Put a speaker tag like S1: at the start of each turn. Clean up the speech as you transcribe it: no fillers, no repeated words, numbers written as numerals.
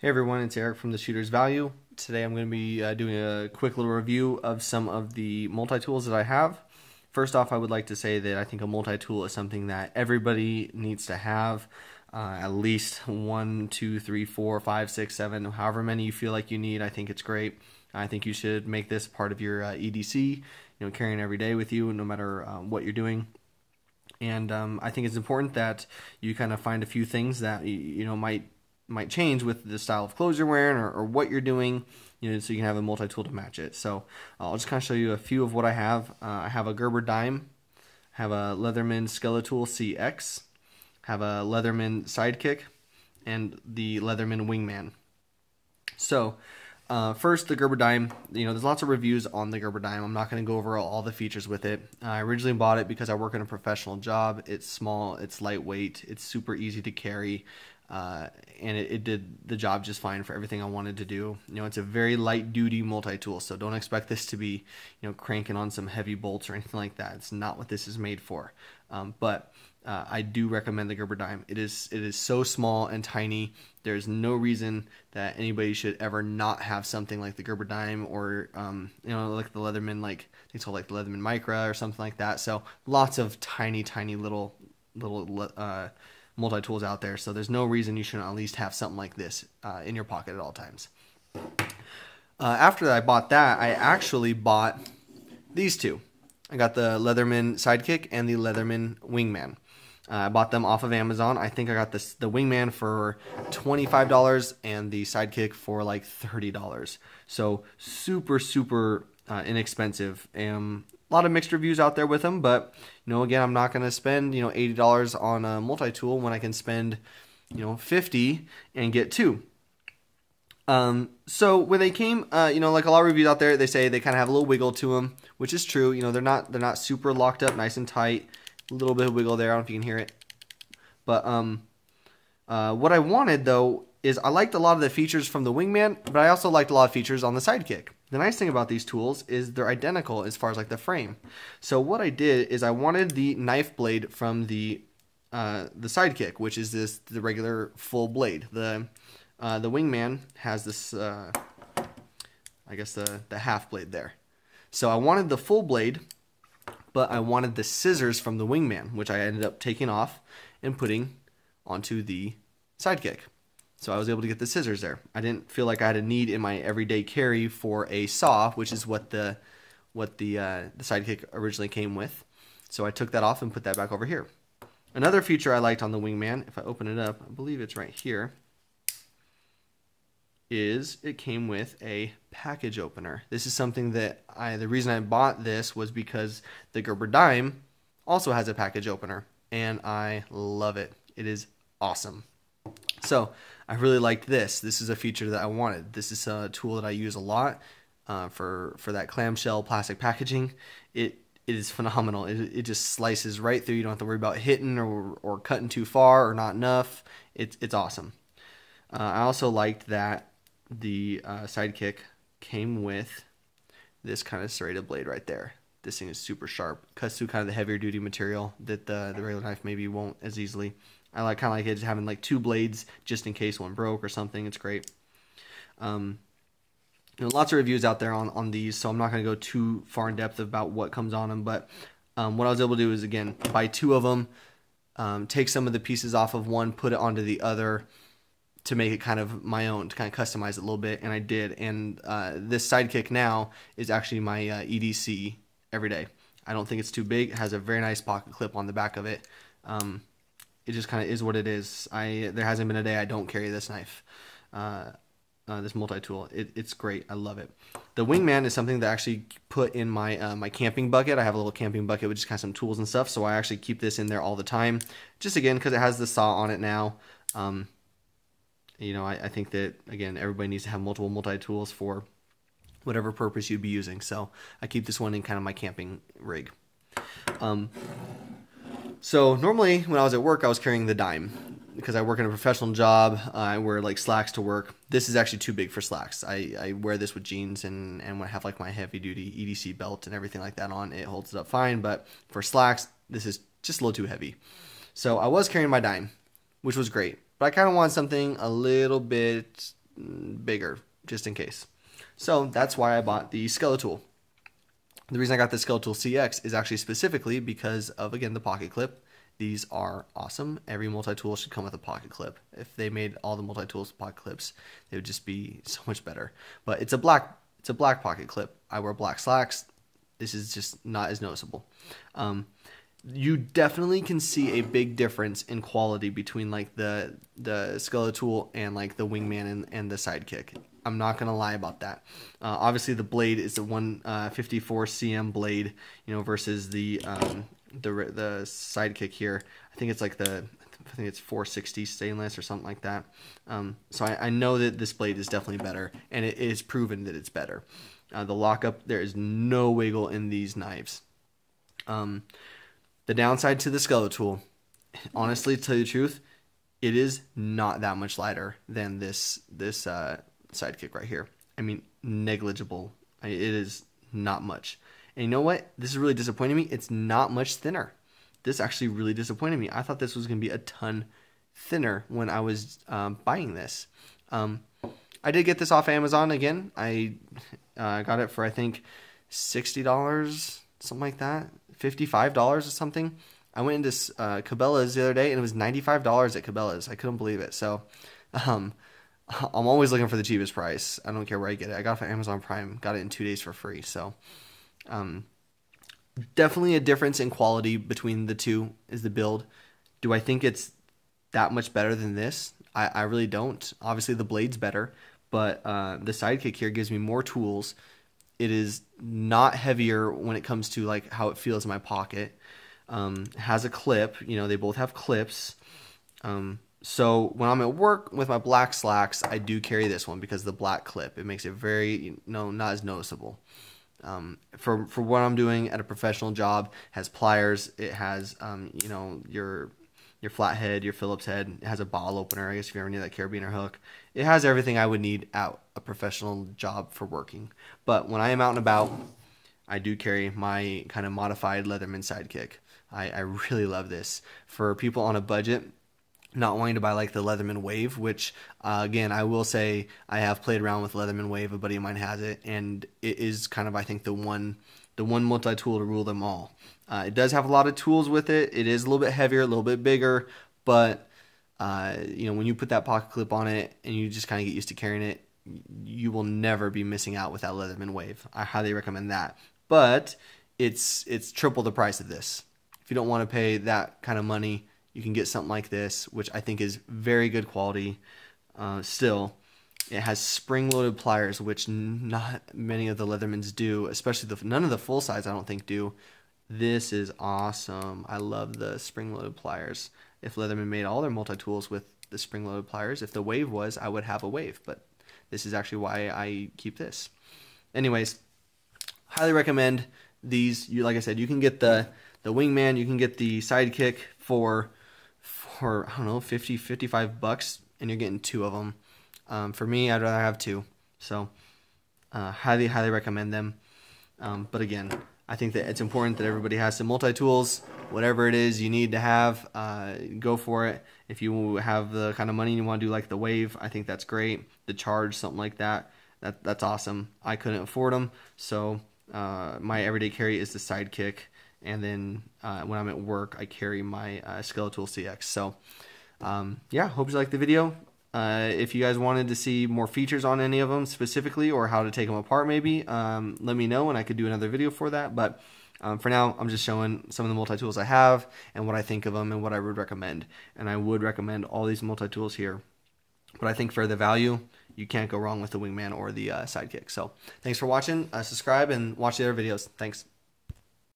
S1: Hey everyone, it's Eric from The Shooter's Value. Today I'm going to be doing a quick little review of some of the multi-tools that I have. First off, I would like to say that I think a multi-tool is something that everybody needs to have. At least 1, 2, 3, 4, 5, 6, 7, however many you feel like you need. I think it's great. I think you should make this part of your EDC, carrying every day with you no matter what you're doing. And I think it's important that you kind of find a few things that might change with the style of clothes you're wearing or what you're doing, so you can have a multi-tool to match it. So I'll just kind of show you a few of what I have. I have a Gerber dime, I have a Leatherman Skeletool CX, I have a Leatherman Sidekick, and the Leatherman Wingman. So first, the Gerber dime. There's lots of reviews on the Gerber dime. I'm not going to go over all the features with it. I originally bought it because I work in a professional job. It's small, it's lightweight, it's super easy to carry. And it did the job just fine for everything I wanted to do. It's a very light duty multi-tool, so don't expect this to be, cranking on some heavy bolts or anything like that. It's not what this is made for. But I do recommend the Gerber dime. It is so small and tiny. There's no reason that anybody should ever not have something like the Gerber dime or, like the Leatherman, it's called like the Leatherman Micra or something like that. So lots of tiny little multi-tools out there, so there's no reason you shouldn't at least have something like this in your pocket at all times. After I bought that, I actually bought these two. I got the Leatherman Sidekick and the Leatherman Wingman. I bought them off of Amazon. I think I got the Wingman for $25 and the Sidekick for like $30. So super inexpensive. A lot of mixed reviews out there with them, but again, I'm not going to spend $80 on a multi-tool when I can spend $50 and get two. So when they came, like a lot of reviews out there, they say they kind of have a little wiggle to them, which is true. They're not super locked up, nice and tight. A little bit of wiggle there. I don't know if you can hear it, but what I wanted though is I liked a lot of the features from the Wingman, but I also liked a lot of features on the Sidekick. The nice thing about these tools is they're identical as far as like the frame. So what I did is I wanted the knife blade from the Sidekick, which is the regular full blade. The Wingman has this I guess the half blade there. So I wanted the full blade, but I wanted the scissors from the Wingman, which I ended up taking off and putting onto the Sidekick. So I was able to get the scissors there. I didn't feel like I had a need in my everyday carry for a saw, which is what the Sidekick originally came with. So I took that off and put that back over here. Another feature I liked on the Wingman, if I open it up, I believe it's right here, is it came with a package opener. This is something that the reason I bought this was because the Gerber dime also has a package opener, and I love it. It is awesome. So I really liked this. This is a feature that I wanted. This is a tool that I use a lot for that clamshell plastic packaging. It is phenomenal. It just slices right through. You don't have to worry about hitting or cutting too far or not enough. It's awesome. I also liked that the Sidekick came with this kind of serrated blade right there. This thing is super sharp. Cuts through kind of the heavier duty material that the regular knife maybe won't as easily. I kind of like it just having like two blades just in case one broke or something. It's great. Lots of reviews out there on these, so I'm not going to go too far in depth about what comes on them. But what I was able to do is, again, buy two of them, take some of the pieces off of one, put it onto the other to make it kind of my own, to kind of customize it a little bit, and I did. And this Sidekick now is actually my EDC every day. I don't think it's too big. It has a very nice pocket clip on the back of it. It just kind of is what it is. There hasn't been a day I don't carry this knife, this multi-tool. It's great. I love it. The Wingman is something that I actually put in my my camping bucket. I have a little camping bucket with just kind of some tools and stuff, so I actually keep this in there all the time. Just again because it has the saw on it now. I think that again everybody needs to have multiple multi-tools for whatever purpose you'd be using. So I keep this one in kind of my camping rig. So normally when I was at work, I was carrying the dime because I work in a professional job. I wear like slacks to work. This is actually too big for slacks. I wear this with jeans and when I have like my heavy duty EDC belt and everything like that on, it holds it up fine. But for slacks, this is just a little too heavy. So I was carrying my dime, which was great. But I kind of want something a little bit bigger, just in case. So that's why I bought the Skeletal. The reason I got the Skeletal CX is actually specifically because of, again, the pocket clip. These are awesome. Every multi-tool should come with a pocket clip. If they made all the multi-tools with pocket clips, they would just be so much better. But it's a black pocket clip. I wear black slacks. This is just not as noticeable. You definitely can see a big difference in quality between like the Skeletal and like the Wingman and the Sidekick. I'm not gonna lie about that. Obviously, the blade is the 154 cm blade, you know, versus the Sidekick here. I think it's like I think it's 460 stainless or something like that. So I know that this blade is definitely better, and it is proven that it's better. The lockup, there is no wiggle in these knives. The downside to the Skeletal, honestly, to tell you the truth, it is not that much lighter than this Sidekick right here. I mean, negligible. It is not much. And you know what? This is really disappointing me. It's not much thinner. This actually really disappointed me. I thought this was going to be a ton thinner when I was buying this. I did get this off Amazon again. I got it for, I think, $60, something like that. $55 or something. I went into Cabela's the other day, and it was $95 at Cabela's. I couldn't believe it. So, I'm always looking for the cheapest price. I don't care where I get it. I got it from Amazon Prime. Got it in 2 days for free. So, definitely a difference in quality between the two is the build. Do I think it's that much better than this? I really don't. Obviously, the blade's better, but the Sidekick here gives me more tools. It is not heavier when it comes to like how it feels in my pocket. It has a clip. You know, they both have clips. So when I'm at work with my black slacks, I do carry this one because the black clip, it makes it very, you know, not as noticeable. For what I'm doing at a professional job, it has pliers. It has, you know, your flathead, your Phillips head. It has a bottle opener, I guess, if you ever need that carabiner hook. It has everything I would need at a professional job for working. But when I am out and about, I do carry my kind of modified Leatherman Sidekick. I really love this. For people on a budget, not wanting to buy like the Leatherman Wave, which again, I will say I have played around with Leatherman Wave. A buddy of mine has it, and it is kind of, I think, the one multi-tool to rule them all. It does have a lot of tools with it. It is a little bit heavier, a little bit bigger, but you know, when you put that pocket clip on it and you just kind of get used to carrying it, you will never be missing out with that Leatherman Wave. I highly recommend that. But it's triple the price of this. If you don't want to pay that kind of money, you can get something like this, which I think is very good quality. Still, it has spring-loaded pliers, which not many of the Leathermans do, especially none of the full size I don't think do. This is awesome. I love the spring-loaded pliers. If Leatherman made all their multi-tools with the spring-loaded pliers, if the Wave was, I would have a Wave, but this is actually why I keep this. Anyways, highly recommend these. Like I said, you can get the Wingman, you can get the Sidekick for I don't know, 50, 55 bucks, and you're getting 2 of them. For me, I'd rather have 2. So, highly recommend them. But again, I think that it's important that everybody has some multi-tools. Whatever it is you need to have, go for it. If you have the kind of money you want to do like the Wave, I think that's great. The Charge, something like that, that's awesome. I couldn't afford them, so my everyday carry is the Sidekick. And then when I'm at work, I carry my Skeletal CX. So, yeah, hope you liked the video. If you guys wanted to see more features on any of them specifically, or how to take them apart maybe, let me know and I could do another video for that. But for now, I'm just showing some of the multi-tools I have and what I think of them and what I would recommend. And I would recommend all these multi-tools here. But I think for the value, you can't go wrong with the Wingman or the Sidekick. So thanks for watching. Subscribe and watch the other videos. Thanks.